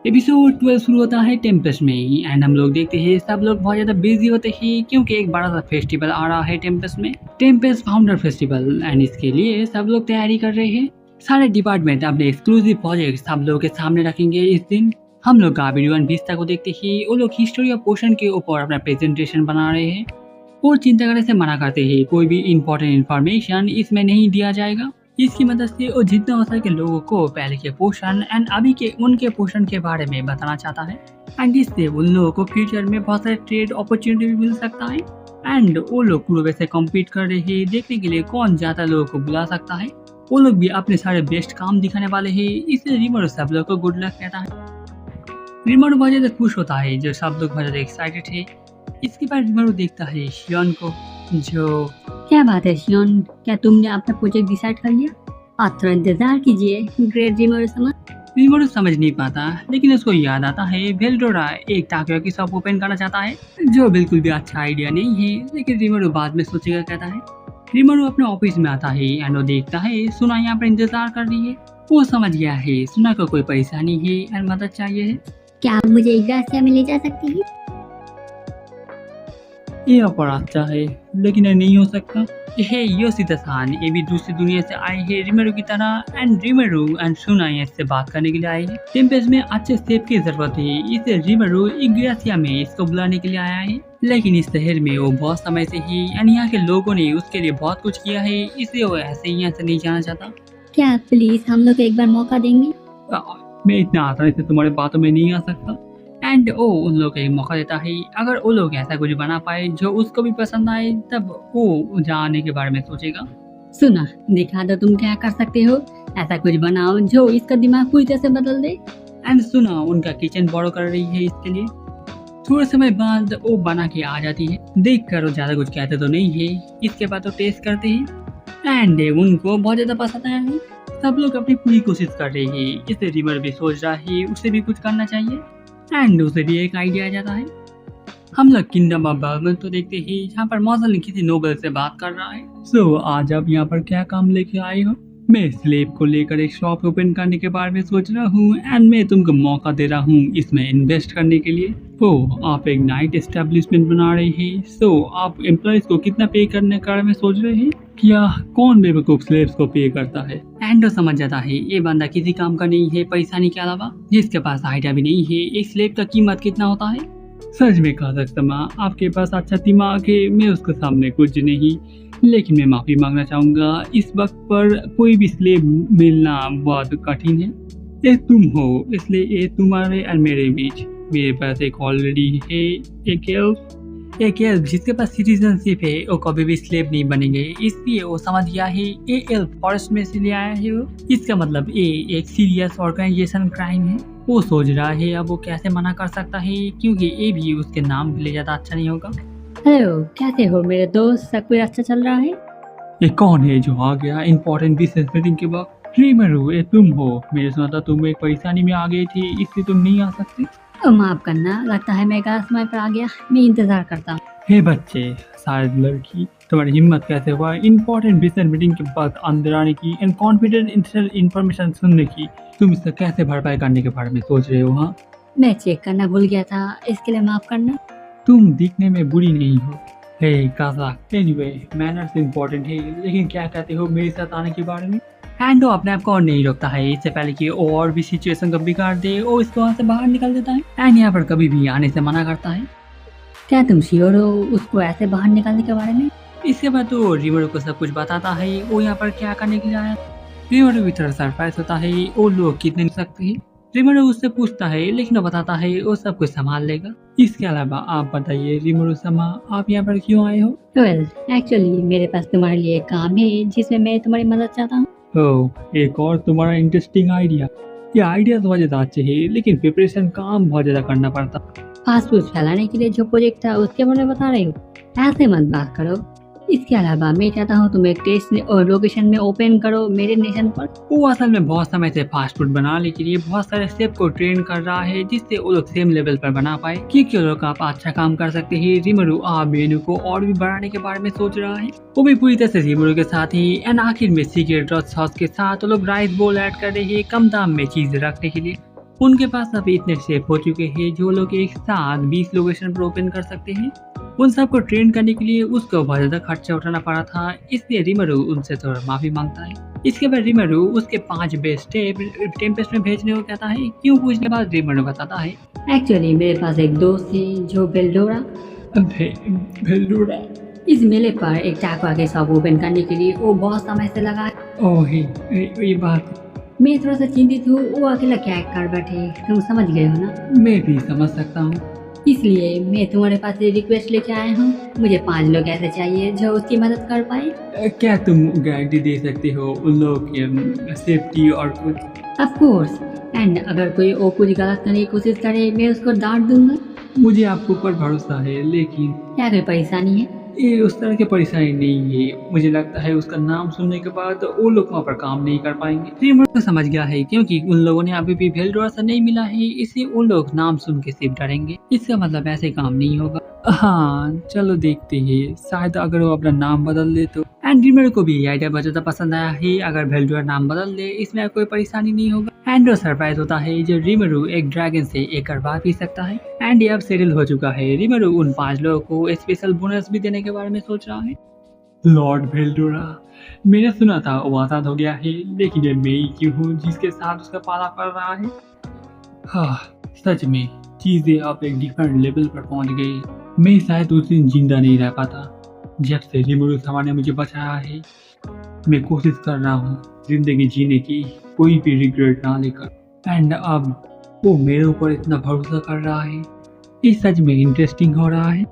Episode 12 शुरू होता है टेम्पेस्ट में ही एंड हम लोग देखते हैं सब लोग बहुत ज़्यादा बिजी होते हैं क्योंकि एक बड़ा सा फेस्टिवल आ रहा है टेम्पेस्ट में, टेम्पेस्ट फाउंडर फेस्टिवल। एंड इसके लिए सब लोग तैयारी कर रहे हैं। सारे डिपार्टमेंट अपने एक्सक्लूसिव प्रोजेक्ट सब लोगों के सामने रखेंगे इस दिन। हम लोग गाबी वन विस्ता को देखते ही वो लोग हिस्ट्री ऑफ पोशन के ऊपर अपना प्रेजेंटेशन बना रहे हैं और चिंता करने से मना करते हैं कोई भी इंपॉर्टेंट इन्फॉर्मेशन इसमें नहीं दिया जाएगा। इसकी मदद से वो जितना हो सके लोगों को पहले के पोषण एंड अभी के उनके पोषण के बारे में बताना चाहता है एंड इससे उन लोगों को फ्यूचर में बहुत सारे ट्रेड अपॉर्चुनिटी भी मिल सकता है। एंड वो लोग पूरे वैसे कम्पीट कर रहे हैं देखने के लिए कौन ज्यादा लोगों को बुला सकता है। वो लोग भी अपने सारे बेस्ट काम दिखाने वाले हैं, इसलिए रिमोरो सब लोग को गुड लक कहता है। रिमोरो बहुत ज्यादा खुश होता है जो सब लोग बहुत ज्यादा एक्साइटेड है। इसके बाद रिमोरो देखता है शियोन को जो क्या बात है शियोन, क्या तुमने अपना प्रोजेक्ट डिसाइड कर लिया? आप थोड़ा इंतजार कीजिए ग्रेट रिमोरो समझ। रिमोरो समझ नहीं पाता लेकिन उसको याद आता है वेल्डोरा एक टाकियो की शॉप ओपन करना चाहता है जो बिल्कुल भी अच्छा आइडिया नहीं है, लेकिन रिमोरो बाद में सोचेगा कहता है। रिमोरो अपने ऑफिस में आता है एंड वो देखता है सुना यहाँ पर इंतजार कर रही है। वो समझ गया है सुना को कोई परेशानी है एंड मदद चाहिए है। क्या आप मुझे इग्रासिया में ले जा सकती हैं? ये अपराध चाहे लेकिन ये नहीं हो सकता। ये योशिता-सान ये भी दूसरी दुनिया से आए हैं रिमेरो की तरह एंड रिमेरो एंड सुनाई से बात करने के लिए आए हैं। टेम्पेस्ट में अच्छे सेफ की जरूरत है, इसे रिमेरो इग्रासिया में इसको बुलाने के लिए आया है। लेकिन इस शहर में वो बहुत समय से ही एंड यहाँ के लोगों ने उसके लिए बहुत कुछ किया है, इसलिए वो ऐसे ही यहाँ से नहीं जाना चाहता। क्या प्लीज हम लोग एक बार मौका देंगे? मैं इतना आसानी से तुम्हारे बातों में नहीं आ सकता। एंड वो उन लोग को एक मौका देता है, अगर वो लोग ऐसा कुछ बना पाए जो उसको भी पसंद आए तब वो जाने के बारे में सोचेगा। सुना, दिखा दो तुम क्या कर सकते हो। ऐसा कुछ बनाओ जो इसका दिमाग पूरी तरह से बदल दे। एंड सुना उनका किचन बोरो कर रही है इसके लिए। थोड़े समय बाद वो बना के आ जाती है। देख कर वो ज्यादा कुछ कहते तो नहीं है, इसके बाद वो टेस्ट करते हैं एंड उनको बहुत ज्यादा पसंद आया है। सब लोग अपनी पूरी कोशिश कर रहे हैं, इससे रिवर भी सोच रहा है उसे भी कुछ करना चाहिए एंड उसे भी एक आइडिया आ जाता है। हम लोग किंगडम ऑफ बर्गन तो देखते ही जहाँ पर मॉजल किसी नोबल से बात कर रहा है। सो आज आप यहाँ पर क्या काम लेके आए हो? मैं स्लेब को लेकर एक शॉप ओपन करने के बारे में सोच रहा हूँ एंड मैं तुमको मौका दे रहा हूँ इसमें इन्वेस्ट करने के लिए। आप एक नाइट एस्टेब्लिशमेंट बना रहे हैं, सो आप एम्प्लॉयज को कितना पे करने के बारे में सोच रहे हैं? क्या कौन बेवकूफ स्लेब्स को पे करता है? एंडो समझ जाता है ये बंदा किसी काम का नहीं है परेशानी के अलावा, जिसके पास आइडिया भी नहीं है एक स्लेब का कीमत कितना होता है। सच में कहा सकता माँ आपके पास अच्छा दिमाग है, मैं उसके सामने कुछ नहीं, लेकिन मैं माफी मांगना चाहूंगा इस वक्त पर कोई भी स्लेब मिलना बहुत कठिन है। ये तुम हो, इसलिए ये तुम्हारे और मेरे बीच। मेरे पास एक ऑलरेडी है एक एल्फ जिसके पास सिटीजनशिप है वो कभी भी स्लेब नहीं बनेंगे, इसलिए वो समझ गया है ये एल्फ फॉरेस्ट में से ले आया है वो। इसका मतलब ये एक सीरियस ऑर्गेनाइजेशन क्राइम है। वो सोच रहा है अब वो कैसे मना कर सकता है क्योंकि ये भी उसके नाम के लिए ज्यादा अच्छा नहीं होगा। हेलो, कैसे हो मेरे दोस्त? सब कुछ अच्छा चल रहा है? ये कौन है जो आ गया इम्पोर्टेंट बिजनेस मीटिंग के वक्त? रिमेरो ये तुम हो? मेरे सुना था तुम एक परेशानी में आ गई थी इसलिए तुम नहीं आ सकती। माफ करना, लगता है मैं गलत समय पर आ गया। मैं इंतजार करता हूँ। हे बच्चे, शायद लड़की, तुम्हारी हिम्मत कैसे हुआ इम्पोर्टेंट बिजनेस मीटिंग के वक्त अंदर आने की एंड कॉन्फिडेंशियल इंफॉर्मेशन सुनने की? तुम इससे कैसे भरपाई करने के बारे में सोच रहे हो? हाँ, मैं चेक करना भूल गया था, इसके लिए माफ करना। तुम दिखने में बुरी नहीं हो। हे कासा, एनीवे मैनर्स इम्पोर्टेंट है, लेकिन क्या कहते हो मेरे साथ आने के बारे में? हैंडो अपने आप को और नहीं रोकता है, इससे पहले कि और भी सिचुएशन को बिगाड़ दे और इसको वहाँ से बाहर निकल देता है एंड यहाँ पर कभी भी आने से मना करता है। क्या तुम श्योर हो उसको ऐसे बाहर निकालने के बारे में? इसके बाद तो रिमोरो को सब कुछ बताता है वो यहाँ पर क्या करने के लिए आया। रिमोरो भी थोड़ा सरप्राइज होता है वो लोग कितने सकते हैं। रिमोरो उससे पूछता है लेकिन वो बताता है वो सब कुछ संभाल लेगा। इसके अलावा आप बताइए रिमोरो समा, आप यहाँ पर क्यों आए हो? वेल, एक्चुअली मेरे पास तुम्हारे लिए एक काम है जिसमें मैं तुम्हारी मदद चाहता हूँ। ओह, एक और तुम्हारा इंटरेस्टिंग आइडिया। ये आइडिया तो बहुत ज्यादा अच्छे है लेकिन प्रिपरेशन काम बहुत ज्यादा करना पड़ता। फास्ट फूड फैलाने के लिए जो प्रोजेक्ट था उसके बारे में बता रही हो, ऐसे मत बात करो। इसके अलावा मैं चाहता हूँ तुम एक टेस्ट और लोकेशन में ओपन करो मेरे नेशन पर। वो असल में बहुत समय से फास्ट फूड बनाने के लिए बहुत सारे शेफ को ट्रेन कर रहा है जिससे वो लोग सेम लेवल पर बना पाए। क्योंकि वो लोग आप अच्छा काम कर सकते हैं। रिमोरो आप मेनू को और भी बढ़ाने के बारे में सोच रहा है, वो भी पूरी तरह से रिमोरो के साथ ही। एंड आखिर में सीक्रेट सॉस के साथ वो लोग राइस बोल ऐड कर रहे हैं कम दाम में चीज रखने के लिए। उनके पास अभी इतने सेफ हो चुके हैं जो लोग एक साथ 20 लोकेशन पर ओपन कर सकते हैं। उन सबको ट्रेन करने के लिए उसको बहुत ज़्यादा खर्चा उठाना पड़ा था, इसलिए रिमरू उनसे थोड़ा माफ़ी मांगता है। इसके बाद रिमरू उसके 5 बेस्ट टेम्पेस्ट में भेजने को कहता है। क्यों पूछने के बाद रिमरू बताता है, एक्चुअली मेरे पास एक दोस्त है जो बेल्डोरा, भेल्डोरा। इस मेले पर एक टाकवा के शॉप ओपन करने के लिए वो बहुत समय से लगा है। ओह ये बात मैं थोड़ा सा चिंतित हूँ, वो अकेला क्या कर बैठे, तुम समझ गए हो ना। मैं भी समझ सकता हूँ। इसलिए मैं तुम्हारे पास ये रिक्वेस्ट लेके आया हूँ, मुझे 5 लोग ऐसे चाहिए जो उसकी मदद कर पाए। क्या तुम गारंटी दे सकते हो उन लोगों की सेफ्टी और कुछ? ऑफ कोर्स, एंड अगर कोई वो कुछ गलत करने की कोशिश करे मैं उसको डांट दूंगा। मुझे आपके ऊपर भरोसा है, लेकिन क्या कोई परेशानी है? ये उस तरह की परेशानी नहीं है। मुझे लगता है उसका नाम सुनने के बाद वो लोग वहाँ पर काम नहीं कर पाएंगे। रिमरू तो समझ गया है, क्योंकि उन लोगों ने अभी भी भेल्डोरा से नहीं मिला है, इसलिए उन लोग नाम सुन के सिर्फ डरेंगे। इसका मतलब ऐसे काम नहीं होगा। हाँ चलो देखते हैं, शायद अगर वो अपना नाम बदल दे तो। एंड रिमरू को भी ये आइडिया बहुत ज्यादा पसंद आया है। अगर भेल्डोरा नाम बदल दे इसमें कोई परेशानी नहीं होगा। एंड वो सरप्राइज होता है जो रिमरू एक ड्रैगन से एक करवा भी सकता है। एंड ये अब सेटल हो चुका है। रिमरू उन 5 लोगों को स्पेशल बोनस भी देने के बारे में सोच रहा है। लॉर्ड भेल्डोरा, मैंने सुना था वो आजाद हो गया है, लेकिन ये मैं ही क्यों हूँ जिसके साथ उसका पाला पड़ रहा है। हाँ सच में चीजें अब एक डिफरेंट लेवल पर पहुंच गई। मैं शायद उस दिन जिंदा नहीं रह पाता। जब से रिमरू सामा ने मुझे बचाया है, मैं कोशिश कर रहा हूँ जिंदगी जीने की, कोई भी रिग्रेट ना लेकर। एंड अब वो मेरे ऊपर इतना भरोसा कर रहा है, ये सच में इंटरेस्टिंग हो रहा है।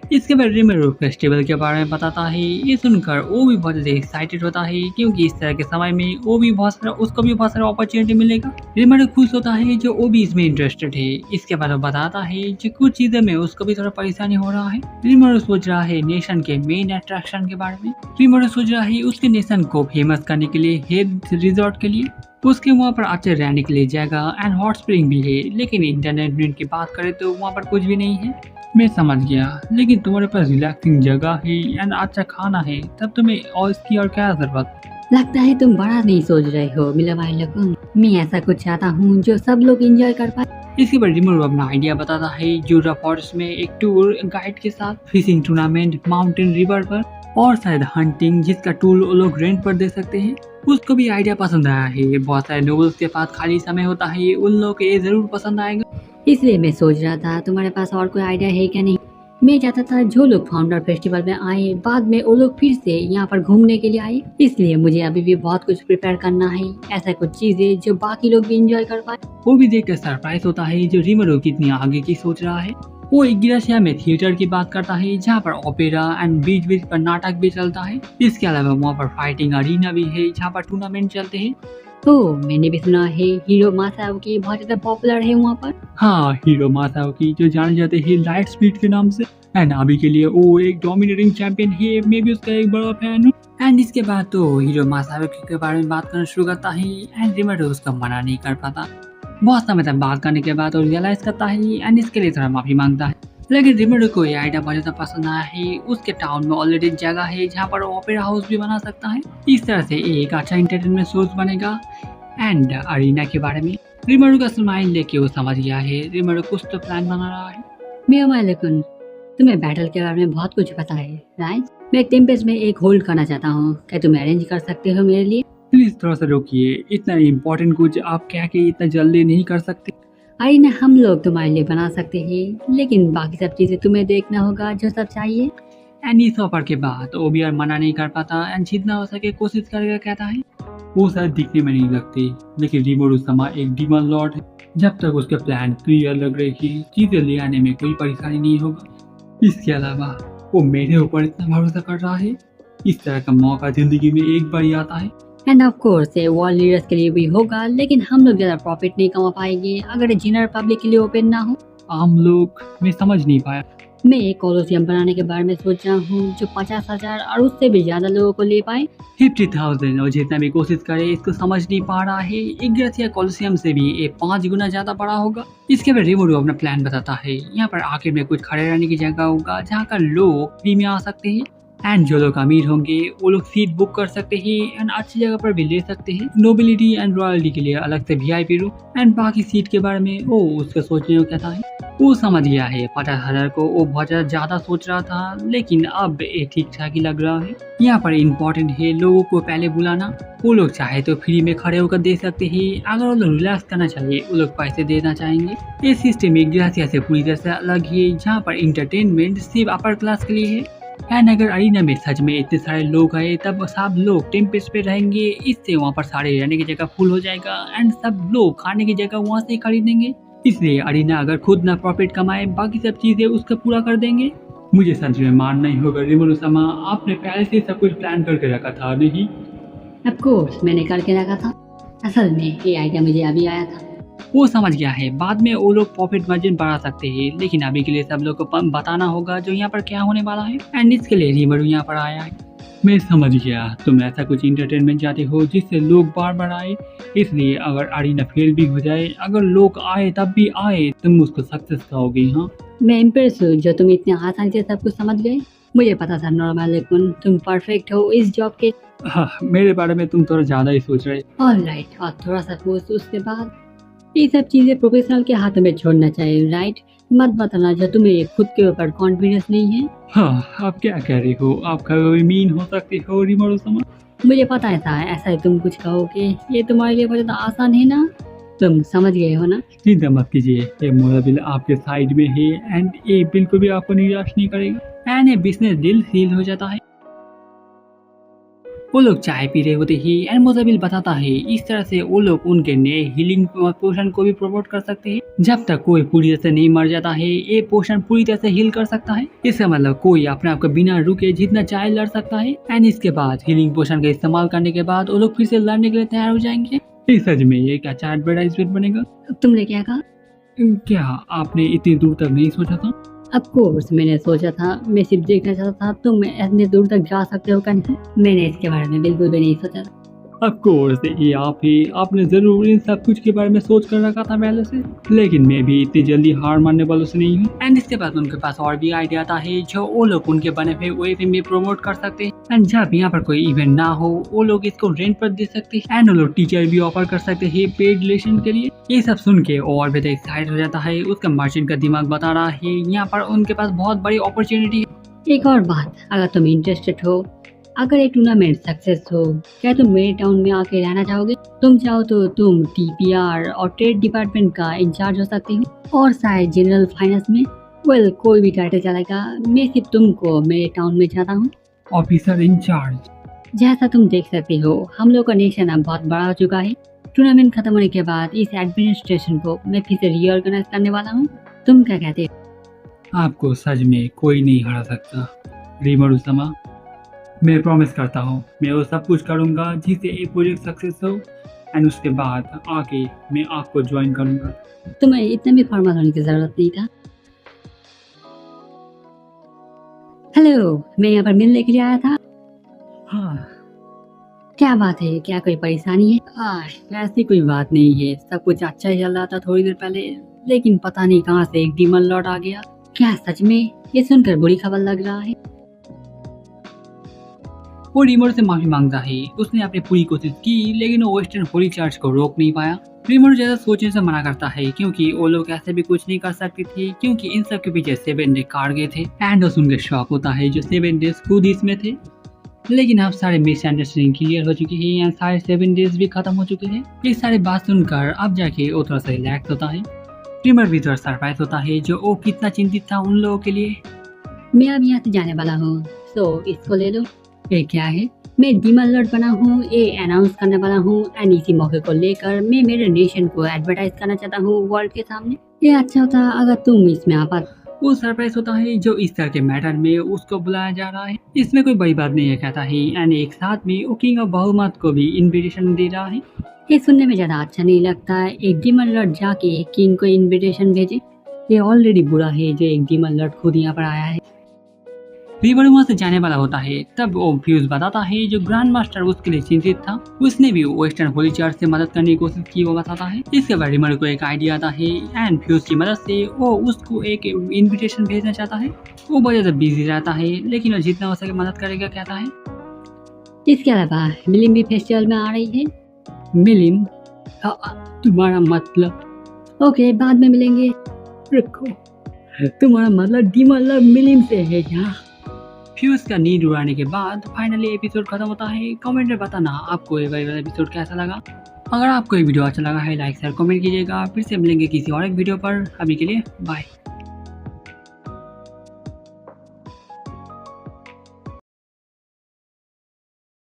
इसके बाद रिमरू फेस्टिवल के बारे में बताता है। ये सुनकर वो भी बहुत ज़्यादा एक्साइटेड होता है, क्योंकि इस तरह के समय में वो भी उसको भी बहुत सारा अपॉर्चुनिटी मिलेगा। रिमरू खुश होता है जो वो भी इसमें इंटरेस्टेड है। इसके बाद वो बताता है जो कुछ चीज़ें में उसको भी थोड़ा परेशानी हो रहा है। रिमरू सोच रहा है नेशन के मेन अट्रैक्शन के बारे में। रिमरू सोच रहा है उसके नेशन को फेमस करने के लिए हेड रिजॉर्ट के लिए उसके वहाँ पर अच्छे रहने के लिए जगह एंड हॉट स्प्रिंग भी है, लेकिन इंटरनेट की बात करें तो वहाँ पर कुछ भी नहीं है। मैं समझ गया, लेकिन तुम्हारे पास रिलैक्सिंग जगह है एंड अच्छा खाना है, तब तुम्हें और इसकी और क्या जरूरत? लगता है तुम बड़ा नहीं सोच रहे हो मिला भाई लोगों। मैं ऐसा कुछ चाहता हूँ जो सब लोग एंजॉय कर पाए। इसके बाद रिमरू अपना आइडिया बताता है जूरा फॉरेस्ट में एक टूर गाइड के साथ, फिशिंग टूर्नामेंट माउंटेन रिवर पर, और शायद हंटिंग जिसका टूल वो लोग रेंट पर दे सकते हैं। उसको भी आइडिया पसंद आया है। बहुत सारे नोबल्स के पास खाली समय होता है, उन लोगों को ये जरूर पसंद आएगा। इसलिए मैं सोच रहा था तुम्हारे पास और कोई आइडिया है क्या नहीं। मैं चाहता था जो लोग फाउंडर फेस्टिवल में आए बाद में वो लोग फिर से यहाँ पर घूमने के लिए आए, इसलिए मुझे अभी भी बहुत कुछ प्रिपेयर करना है, ऐसा कुछ चीजें जो बाकी लोग भी एंजॉय कर पाए। वो भी देखकर सरप्राइज होता है जो रिमरू कितनी आगे की सोच रहा है। वो एक गिरासिया में थिएटर की बात करता है जहाँ पर ओपेरा एंड बीच बीच पर नाटक भी चलता है। इसके अलावा वहाँ पर फाइटिंग अरीना भी है जहाँ पर टूर्नामेंट चलते हैं। तो मैंने भी सुना है हीरो मासाओकी बहुत ज्यादा पॉपुलर है वहाँ पर। हाँ हीरो मासाओकी जो जाने जाते हैं लाइट स्पीड के नाम से, एंड अभी के लिए वो एक डोमिनेटिंग चैंपियन है। मैं भी उसका एक बड़ा फैन हूँ। एंड इसके बाद तो हीरो मासाओकी के बारे में बात करना शुरू करता है एंड रिमरू उसका मना नहीं कर पाता। बहुत समय तक बात करने के बाद वो रियलाइज करता है एंड इसके लिए थोड़ा माफी मांगता है। लेकिन रिमरू को ये आइडिया बहुत ज्यादा पसंद आया है। उसके टाउन में ऑलरेडी जगह है जहाँ पर ओपेरा हाउस भी बना सकता है। इस तरह से एक अच्छा एंटरटेनमेंट सोर्स बनेगा। एंड अरीना के बारे में रिमरू का स्माइल लेके वो समझ गया है रिमरू कुछ तो प्लान बना रहा है। मेरा मालिकुन, तुम्हें बैटल के बारे में बहुत कुछ पता है राइट। मैं एक टेम्पेस्ट में एक होल्ड करना चाहता हूँ, क्या तुम अरेंज कर सकते हो मेरे लिए? प्लीज थोड़ा सा रोकिए, इतना इम्पोर्टेंट कुछ आप क्या के इतना जल्दी नहीं कर सकते। अरीना हम लोग तुम्हारे लिए बना सकते हैं, लेकिन बाकी सब चीजें तुम्हें देखना होगा जो सब चाहिए। एंड इस ऑफर के बाद ओबीआर मना नहीं कर पाता एंड जितना हो सके कोशिश करके कहता है। वो शायद दिखने में नहीं लगते, लेकिन रिमरू समा एक डीमन लॉर्ड है। जब तक उसके प्लान क्लियर लग रही है चीजें ले आने में कोई परेशानी नहीं होगा। इसके अलावा वो मेरे ऊपर इतना भरोसा कर रहा है। इस तरह का मौका जिंदगी में एक बार ही आता है। एंड ऑफ कोर्स ये वर्ल्ड लीडर्स के लिए भी होगा, लेकिन हम लोग ज्यादा प्रॉफिट नहीं कमा पाएंगे अगर जनरल पब्लिक के लिए ओपन ना हो। आम लोग, मैं समझ नहीं पाया। मैं एक कॉलोसियम बनाने के बारे में सोच रहा हूँ जो 50,000 और उससे भी ज्यादा लोगों को ले पाए। 50,000 और जितना भी कोशिश करे इसको समझ नहीं पा रहा है। एक ग्रेसिया कॉलोसियम से भी ये 5 गुना ज्यादा बड़ा होगा। इसके बाद रिमरू अपना प्लान बताता है। यहाँ पर आखिर में कुछ खड़े रहने की जगह होगा जहाँ का लोग फ्री में आ सकते हैं। एंड जो लोग अमीर होंगे वो लोग सीट बुक कर सकते हैं एंड अच्छी जगह पर भी ले सकते हैं। नोबिलिटी एंड रॉयल्टी के लिए अलग से वीआईपी रूम एंड बाकी सीट के बारे में वो उसका सोचने को क्या था वो समझ गया है। 50,000 को वो बहुत ज्यादा सोच रहा था, लेकिन अब ये ठीक ठाक ही लग रहा है। यहाँ पर इम्पोर्टेंट है लोगों को पहले बुलाना। वो लोग चाहे तो फ्री में खड़े होकर दे सकते हैं, अगर वो लोग रिलैक्स करना चाहिए वो लोग पैसे देना चाहेंगे। ये सिस्टम एक ग्रासिया से पूरी तरह से अलग है, जहाँ पर इंटरटेनमेंट सिर्फ अपर क्लास के लिए है। एंड अगर अरीना में सच में इतने सारे लोग आए तब सब लोग टेम्पेस पे रहेंगे, इससे वहाँ पर सारे रहने की जगह फुल हो जाएगा एंड सब लोग खाने की जगह वहाँ से खरीदेंगे। इसलिए अरीना अगर खुद ना प्रॉफिट कमाए बाकी सब चीजें उसका पूरा कर देंगे। मुझे सच में मानना ही होगा रिमोनो-sama, आपने पहले से सब कुछ प्लान करके रखा था नहीं? ऑफ कोर्स मैंने करके रखा था। असल में ये आइडिया मुझे अभी आया था। वो समझ गया है, बाद में वो लोग प्रॉफिट मार्जिन बढ़ा सकते हैं, लेकिन अभी के लिए सब लोग को बताना होगा जो यहाँ पर क्या होने वाला है एंड इसके लिए रिमोनो यहाँ पर आया है। मैं समझ गया, तुम ऐसा कुछ इंटरटेनमेंट चाहते हो जिससे लोग बार बार आए। इसलिए अगर अरीना फेल भी हो जाए, अगर लोग आए तब भी आए, तुम उसको सक्सेस कहोगे। हाँ, मैं इम्प्रेस हूँ जो तुम इतने आसानी से सब कुछ समझ गए। मुझे पता था नॉर्मल, लेकिन तुम परफेक्ट हो इस जॉब के। हाँ, मेरे बारे में तुम थोड़ा ज्यादा ही सोच रहे। ऑलराइट, और थोड़ा सा सोच उसके बाद ये सब चीजें प्रोफेशनल के हाथ में छोड़ना चाहिए, राइट? मत बताना जो तुम्हें खुद के ऊपर कॉन्फिडेंस नहीं है। हाँ, आप क्या कह रही हो? आप कभी मीन हो सकती हो रिमोनो-sama। मुझे पता था ऐसा ही तुम कुछ कहोगे। ये तुम्हारे लिए बहुत आसान है ना, तुम समझ गए हो ना? चिंता मत कीजिए, ये मोबाइल आपके साइड में है एंड ये बिल्कुल भी आपको निराश नहीं करेगा एंड ये बिजनेस डील सील हो जाता है। वो लोग चाय पी रहे होते ही एंड मोजाबिल बताता है इस तरह से वो लोग उनके नए हीलिंग पोशन को भी प्रमोट कर सकते हैं। जब तक कोई पूरी तरह से नहीं मर जाता है, ये पोशन पूरी तरह से हील कर सकता है। इसका मतलब कोई अपने आप को बिना रुके जितना चाहे लड़ सकता है एंड इसके बाद हीलिंग पोशन का इस्तेमाल करने के बाद वो लोग फिर से लड़ने के लिए तैयार हो जाएंगे। इस सच में ये क्या अच्छा एडवर्टाइजमेंट बनेगा? तुमने क्या कहा? क्या आपने इतनी दूर तक नहीं सोचा था? ऑफ कोर्स मैंने सोचा था, मैं सिर्फ देखना चाहता था तुम इतने दूर तक जा सकते हो क्या नहीं। मैंने इसके बारे में बिल्कुल भी नहीं सोचा था। ऑफ कोर्स ये आप ही, आपने जरूर इन सब कुछ के बारे में सोच कर रखा था पहले से, लेकिन मैं भी इतनी जल्दी हार मानने वालों से नहीं हूँ। एंड इसके बाद उनके पास और भी आइडिया आता है जो वो लोग उनके बने हुए वेब में प्रमोट कर सकते हैं। एंड जब यहाँ पर कोई इवेंट ना हो वो लोग इसको रेंट पर दे सकते हैं एंड वो लोग टीचर भी ऑफर कर सकते हैं पेड रिलेशन के लिए। ये सब सुन के और भी एक्साइट हो जाता है। उसका मर्चेंट का दिमाग बता रहा है यहाँ पर उनके पास बहुत बड़ी अपॉर्चुनिटी है। एक और बात, अगर तुम इंटरेस्टेड हो, अगर एक टूर्नामेंट सक्सेस हो, क्या तुम मेरे टाउन में आके रहना चाहोगे? तुम चाहो तो तुम टीपीआर और ट्रेड डिपार्टमेंट का इंचार्ज हो सकती हो और शायद जनरल फाइनेंस में। वेल, कोई भी टाइटल चलेगा, मैं सिर्फ तुमको मेरे टाउन में चाहता हूँ। Officer in charge. जैसा तुम देख सकते हो हम लोग का नेशन अब बहुत बड़ा हो चुका है। टूर्नामेंट खत्म होने के बाद इस एडमिनिस्ट्रेशन को मैं फिर से रीऑर्गेनाइज करने वाला हूँ। तुम क्या कहते हो? आपको सच में कोई नहीं हरा सकता रिमोनो-sama। मैं प्रॉमिस करता हूँ मैं वो सब कुछ करूँगा जिससे ये प्रोजेक्ट सक्सेस हो एंड उसके बाद आके मैं आपको ज्वाइन करूँगा। तुम्हें इतने भी फॉर्मल होने की जरूरत नहीं था। हेलो, मैं यहाँ पर मिलने के लिए आया था। हाँ, क्या बात है, क्या कोई परेशानी है? ऐसी कोई बात नहीं है, सब कुछ अच्छा ही चल रहा था थोड़ी देर पहले, लेकिन पता नहीं कहाँ से एक डीमन लॉर्ड आ गया। क्या सच में? ये सुनकर बुरी खबर लग रहा है। वो रिमोनो से माफी मांगता है। उसने अपनी पूरी कोशिश की लेकिन वो वेस्टर्न होली चार्ज को रोक नहीं पाया। रिमोनो ज्यादा सोचने से मना करता है क्योंकि वो लोग ऐसे भी कुछ नहीं कर सकते थे क्योंकि इन सब के पीछे 7 डे कार गए थे एंड वो सुनकर शॉक होता है जो 7 डेज खुद इसमें थे। लेकिन अब सारे मिसअंडरस्टैंडिंग क्लियर हो चुकी है एंड सारे 7 डेज भी खत्म हो चुके हैं। ये सारी बात सुनकर अब जाके वो थोड़ा सा रिलैक्स होता है। रिमोनो भी थोड़ा सरप्राइज होता है जो वो कितना चिंतित था उन लोगों के लिए। मैं अब यहाँ से जाने वाला हूँ, तो इसको ले लो। ये क्या है? मैं डीमन लॉर्ड बना हूँ, ये अनाउंस करने वाला हूँ एंड इसी मौके को लेकर मैं मेरे नेशन को एडवर्टाइज करना चाहता हूँ वर्ल्ड के सामने। ये अच्छा होता अगर तुम इसमें आ पाते। वो सरप्राइज होता है जो इस तरह के मैटर में उसको बुलाया जा रहा है। इसमें कोई बड़ी बात नहीं है कहता है एंड एक साथ में वो किंग ऑफ बहुमत को भी इनविटेशन दे रहा है। ये सुनने में ज्यादा अच्छा नहीं लगता। एक डीमन लॉर्ड जाके किंग को इनविटेशन भेजे, ये ऑलरेडी बुरा है जो एक डीमन लॉर्ड खुद यहाँ पर आया है। रिवर वहाँ से जाने वाला होता है, तब वो फ्यूज बताता है जो ग्रैंड मास्टर उसके लिए चिंतित था, उसने भी वेस्टर्न होली चर्च से मदद करने की कोशिश की, वो बताता है। इसके बाद रिवर को एक आइडिया आता है एंड फ्यूज की मदद से वो उसको एक इन्विटेशन भेजना चाहता है। वो बहुत ज्यादा बिजी रहता है लेकिन वो जितना हो सके मदद करेगा कहता है। इसके अलावा मिलिम भी फेस्टिवल में आ रही है। मिलिम? तुम्हारा मतलब? ओके, बाद में मिलेंगे। रुको, तुम्हारा मतलब मिलिम से है क्या? फ्यूज का नींद उड़ाने के बाद फाइनली एपिसोड खत्म होता है। कमेंट में बताना आपको ये वाला एपिसोड कैसा लगा। अगर आपको ये वीडियो अच्छा लगा है लाइक शेयर कमेंट कीजिएगा। फिर से मिलेंगे किसी और एक वीडियो पर। अभी के लिए बाय।